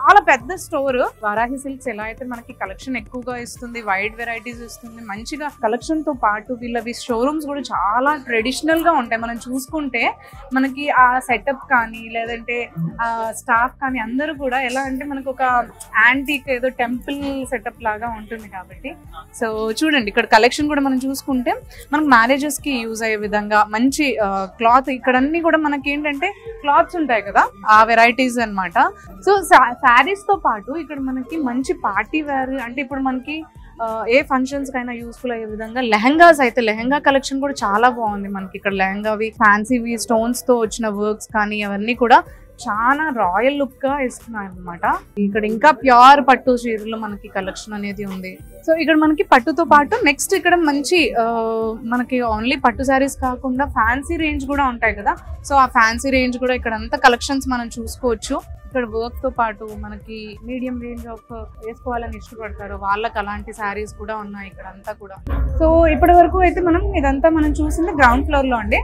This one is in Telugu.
చాలా పెద్ద స్టోర్. వారాహి సిల్క్స్ ఎలా అయితే మనకి కలెక్షన్ ఎక్కువగా ఇస్తుంది, వైడ్ వెరైటీస్ ఇస్తుంది, మంచిగా కలెక్షన్ తో పాటు వీళ్ళవి షోరూమ్స్ కూడా చాలా ట్రెడిషనల్ గా ఉంటాయి. మనం చూసుకుంటే మనకి ఆ సెటప్ కానీ లేదంటే ఆ స్టాఫ్ కానీ అందరూ కూడా ఎలా అంటే మనకు ఒక యాంటీక్ ఏదో టెంపుల్ సెటప్ లాగా ఉంటుంది కాబట్టి. సో చూడండి ఇక్కడ కలెక్షన్ కూడా మనం చూసుకుంటే మనకు మ్యారేజెస్ కి యూజ్ అయ్యే విధంగా మంచి క్లాత్, ఇక్కడ అన్ని కూడా మనకి ఏంటంటే క్లాత్స్ ఉంటాయి కదా ఆ వెరైటీస్ అన్నమాట. సో శారీస్ తో పాటు ఇక్కడ మనకి మంచి పార్టీ వేర్, అంటే ఇప్పుడు మనకి ఏ ఫంక్షన్స్ కైనా యూస్ఫుల్ అయ్యే విధంగా లెహంగాస్ అయితే లెహంగా కలెక్షన్ కూడా చాలా బాగుంది. మనకి ఇక్కడ లెహంగావి ఫ్యాన్సీవి స్టోన్స్ తో వచ్చిన వర్క్స్ కానీ అవన్నీ కూడా చాలా రాయల్ లుక్ గా ఇస్తున్నాయి అనమాట. ఇక్కడ ఇంకా ప్యూర్ పట్టు చీరలు మనకి కలెక్షన్ అనేది ఉంది. సో ఇక్కడ మనకి పట్టుతో పాటు నెక్స్ట్ ఇక్కడ మంచి మనకి ఓన్లీ పట్టు శారీస్ కాకుండా ఫ్యాన్సీ రేంజ్ కూడా ఉంటాయి కదా. సో ఆ ఫ్యాన్సీ రేంజ్ కూడా ఇక్కడ అంతా కలెక్షన్స్ మనం చూసుకోవచ్చు. ఇక్కడ వర్క్ తో పాటు మనకి మీడియం రేంజ్ ఆఫ్ వేసుకోవాలని ఇష్టపడతారు వాళ్ళకి అలాంటి శారీస్ కూడా ఉన్నాయి ఇక్కడ అంతా కూడా. సో ఇప్పటి వరకు అయితే మనం ఇదంతా మనం చూసింది గ్రౌండ్ ఫ్లోర్ లో అండి.